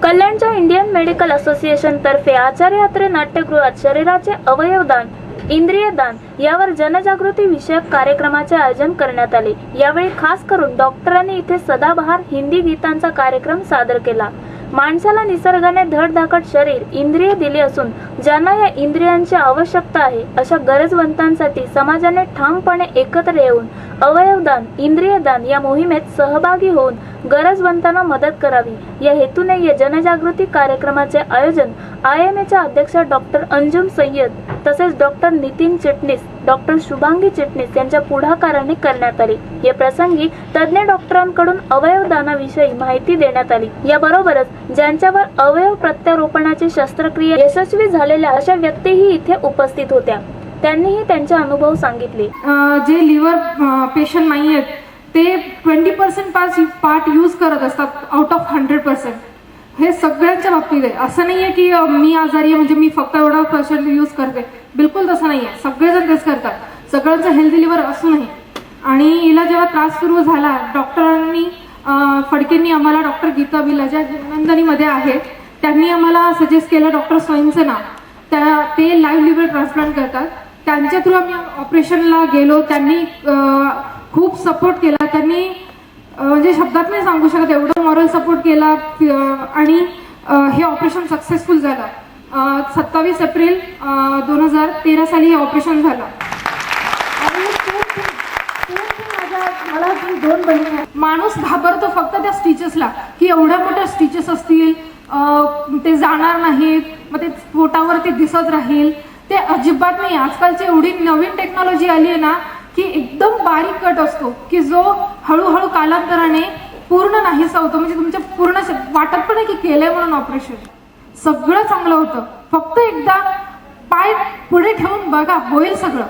कल्याणच्या Indian medical association तर्फे आचार्य अत्रे नाट्यगृहात शरीराचे अवयवदान, इंद्रियदान यावर जनजागृती विषयक कार्यक्रमाचे आयोजन करण्यात आले। यावेळी खास करून डॉक्टरांनी इथे सदाबहार हिंदी गीतांचा कार्यक्रम सादर केला। माणसाला निसर्गाने धडधाकट शरीर, इंद्रिय दिली असून ज्यांना या इंद्रियांची आवश्यकता आहे अशा गरजवंतांसाठी समाजाने ठामपणे एकत्र येऊन अवयवदान, इंद्रियदान या मोहिमेत सहभागी होऊन गरजवंतांना मदत करावी या हेतूने या जनजागृती कार्यक्रमाचे आयोजन IMAच्या अध्यक्ष डॉक्टर अंजुम सय्यद तसेच डॉक्टर नितीन चिटणीस, डॉक्टर शुभांगी चिटणीस यांच्या पुढाकाराने करण्यात आले। या प्रसंगी तज्ञ डॉक्टरांकडून अवयवदानाविषयी माहिती देण्यात आली। याबरोबरच ज्यांच्यावर अवयव प्रत्यारोपणाची शस्त्रक्रिया यशस्वी झालेल्या अशा व्यक्तीही इथे उपस्थित होत्या। त्यांनीही त्यांचे अनुभव सांगितले। जे लिव्हर पेशंट नाही आहेत ते 20% पार्ट यूज करत असतात आउट ऑफ 100%। हे सगळ्यांच्या बाबतीत आहे, असं नाहीये की मी आजारी आहे म्हणजे मी फक्त एवढा पेशंट यूज करते, बिलकुल तसं नाहीये। सगळेजण तेच करतात, सगळ्यांचं हेल्दी लिव्हर असूनही। आणि हिला जेव्हा त्रास सुरू झाला, डॉक्टरांनी फडकेंनी आम्हाला, डॉक्टर गीता बिला ज्या नंदनीमध्ये आहेत त्यांनी आम्हाला सजेस्ट केलं डॉक्टर स्वयंचं नाव, ते लाईव्ह लिव्हर ट्रान्सप्लांट करतात, त्यांच्या थ्रू आम्ही ऑपरेशनला गेलो। त्यांनी खूप सपोर्ट केला, त्यांनी म्हणजे शब्दात नाही सांगू शकत एवढं मॉरल सपोर्ट केला। आणि हे ऑपरेशन सक्सेसफुल झालं। 27 एप्रिल 2013 साली हे ऑपरेशन झालं। मला 2 बहिणी आहेत। माणूस घाबरतो फक्त त्या स्टिचेसला की एवढ्या मोठ्या स्टिचेस असतील, ते जाणार नाहीत, मग ते पोटावर ते दिसत राहील, ते अजिबात नाही। आजकालची एवढी नवीन टेक्नॉलॉजी आली आहे ना की एकदम बारीक कट असतो की जो हळूहळू कालांतराने पूर्ण नाहीसा होतो, म्हणजे तुमच्या पूर्ण वाटत पण आहे की केलंय म्हणून ऑपरेशन। सगळं चांगलं होतं, फक्त एकदा पाय पुढे ठेवून बघा, होईल सगळं।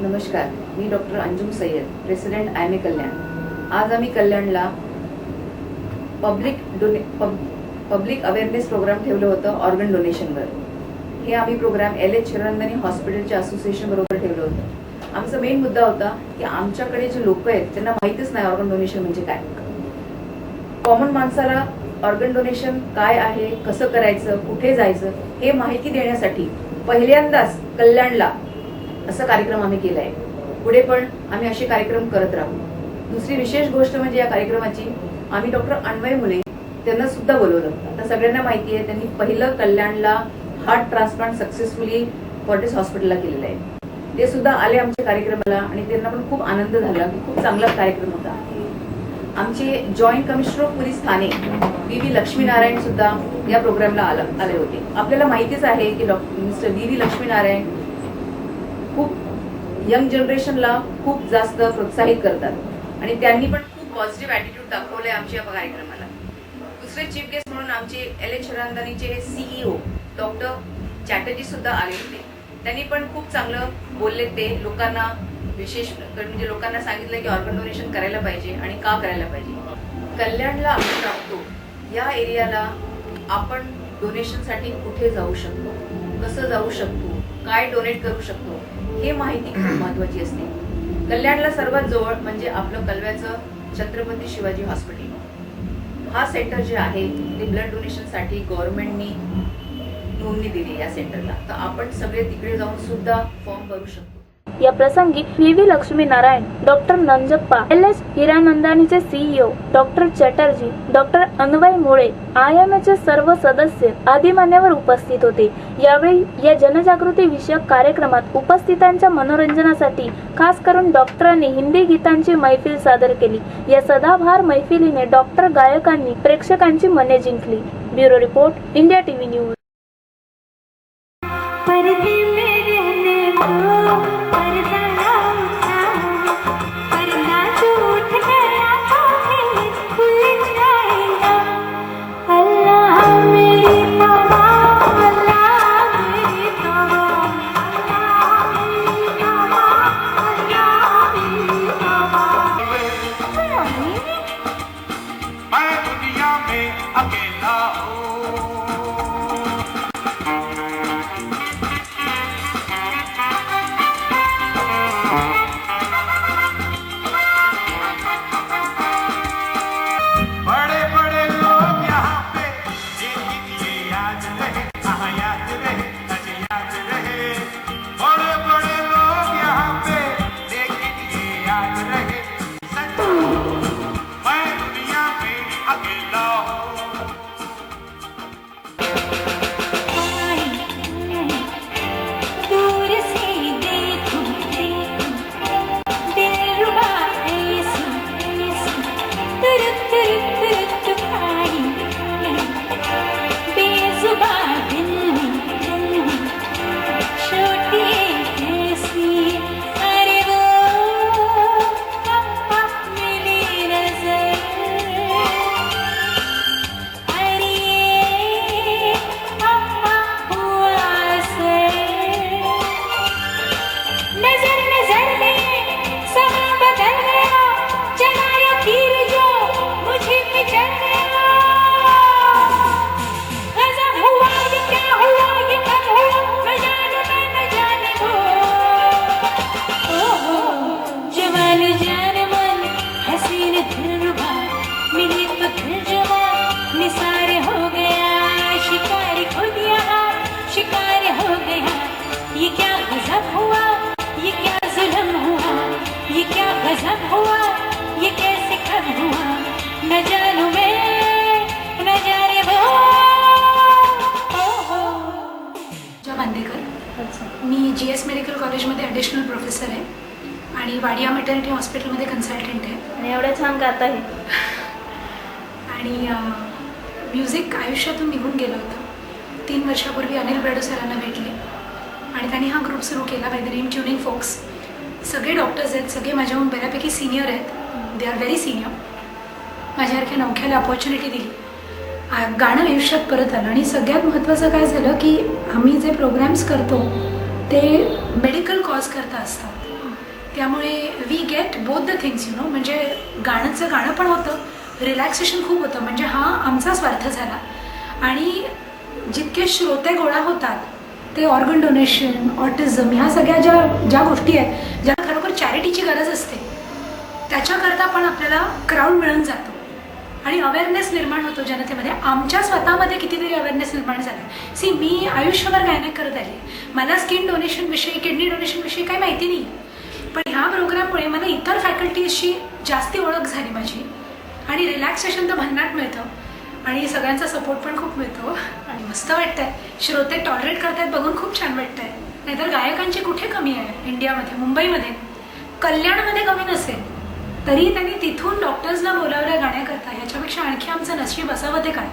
नमस्कार, मी doctor Anjum Sayyed, president IMA Kalyan. आज आम्ही कल्याणला पब्लिक अवेअरनेस प्रोग्राम ठेवलं होतं ऑर्गन डोनेशनवर। हे आम्ही प्रोग्राम LH हिरानंदानी हॉस्पिटलच्या असोसिएशन बरोबर ठेवलं होतं। आमचा मेन मुद्दा होता की आमच्याकडे जे लोक आहेत त्यांना माहितीच नाही ऑर्गन डोनेशन म्हणजे काय। कॉमन माणसाला ऑर्गन डोनेशन काय आहे, कसं करायचं, कुठे जायचं हे माहिती देण्यासाठी पहिल्यांदाच कल्याणला असं कार्यक्रम आम्ही केलाय। पुढे पण आम्ही असे कार्यक्रम करत राहू। दुसरी विशेष गोष्ट म्हणजे या कार्यक्रमाची आम्ही डॉक्टर अन्वय मुले त्यांना सुद्धा बोलवलं। आता सगळ्यांना माहिती आहे त्यांनी पहिलं कल्याणला हार्ट ट्रान्सप्लांट सक्सेसफुली फॉर्टिस हॉस्पिटलला केलेलं आहे। ते सुद्धा आले आमच्या कार्यक्रमाला आणि त्यांना पण खूप आनंद झाला की खूप चांगला कार्यक्रम होता। आमचे joint commissioner of police Thane VV Laxminarayan सुद्धा या प्रोग्रामला आले होते। आपल्याला माहितीच आहे की मिस्टर VV लक्ष्मीनारायण खूप यंग जनरेशनला खूप जास्त प्रोत्साहित करतात आणि त्यांनी पण खूप पॉझिटिव्ह ॲटिट्यूड दाखवलंय आमच्या कार्यक्रमाला। दुसरे चीफ गेस्ट म्हणून आमचे LH हिरानंदानीचे CEO डॉक्टर चॅटर्जी सुद्धा आले होते। त्यांनी पण खूप चांगलं बोलले। ते लोकांना विशेष म्हणजे लोकांना सांगितलं की ऑर्गन डोनेशन करायला पाहिजे आणि का करायला पाहिजे। कल्याणला आपण राहतो या एरियाला आपण डोनेशनसाठी कुठे जाऊ शकतो, कसं जाऊ शकतो, काय डोनेट करू शकतो हे माहिती खूप महत्वाची असते। कल्याणला सर्वात जवळ म्हणजे आपलं कलव्याचं छत्रपती शिवाजी हॉस्पिटल। हा सेंटर जे आहे ते ब्लड डोनेशनसाठी गव्हर्नमेंटनी नोंदणी दिली या सेंटरला, तर आपण सगळे तिकडे जाऊन सुद्धा फॉर्म भरू शकतो। या प्रसंगी VV Laxminarayan, doctor Nanjappa, LH हिरानंदानीचे CEO doctor Chatterjee, doctor Anvay Mule, IMAचे सर्व सदस्य आदी मान्यवर उपस्थित होते। यावेळी या जनजागृती विषयक कार्यक्रमात उपस्थितांच्या मनोरंजनासाठी खास करून डॉक्टरांनी हिंदी गीतांची मैफिल सादर केली। या सदाबहार मैफिलीने डॉक्टर गायकांनी प्रेक्षकांची मने जिंकली। Bureau report, India TV news. Maternity हॉस्पिटलमध्ये कन्सल्टंट आहे आणि एवढं छान गात आहे. आणि म्युझिक आयुष्यातून निघून गेलं होतं. 3 वर्षापूर्वी अनिल बेडू सरांना भेटले आणि त्यांनी हा ग्रुप सुरू केला बाय द नेम ट्युनिंग फोक्स. सगळे डॉक्टर्स आहेत, सगळे माझ्याहून बऱ्यापैकी सिनियर आहेत, दे आर व्हेरी सिनियर. माझ्यासारख्या नवख्याला अपॉर्च्युनिटी दिली, गाणं आयुष्यात परत आलं. आणि सगळ्यात महत्त्वाचं काय झालं की आम्ही जे प्रोग्रॅम्स करतो ते मेडिकल कॉज करता असतात, त्यामुळे we get both the things you know. म्हणजे गाणं पण होतं, रिलॅक्सेशन खूप होतं. म्हणजे हा आमचा स्वार्थ झाला. आणि जितके श्रोते गोळा होतात ते ऑर्गन डोनेशन, ऑटिझम, ह्या सगळ्या ज्या गोष्टी आहेत ज्या खरोखर चॅरिटीची गरज असते त्याच्याकरता पण आपल्याला क्राऊड मिळून जातो आणि अवेअरनेस निर्माण होतो जनतेमध्ये. आमच्या स्वतःमध्ये कितीतरी अवेअरनेस निर्माण झाला. सी, मी आयुष्यभर गायन करत आले, मला स्किन डोनेशनविषयी, किडनी डोनेशनविषयी काही माहिती नाही. पण ह्या प्रोग्राममुळे मला इतर फॅकल्टीजशी जास्ती ओळख झाली माझी. आणि रिलॅक्सेशन तर भन्नाट मिळतं आणि सगळ्यांचा सपोर्ट पण खूप मिळतो आणि मस्त वाटतंय. श्रोते टॉलरेट करतायत बघून खूप छान वाटतंय. नाहीतर गायकांची कुठे कमी आहे इंडियामध्ये, मुंबईमध्ये, कल्याणमध्ये कमी नसेल तरी त्यांनी तिथून डॉक्टर्सना बोलावलं गाण्याकरता. ह्याच्यापेक्षा आणखी आमचं नशीब असावं ते काय.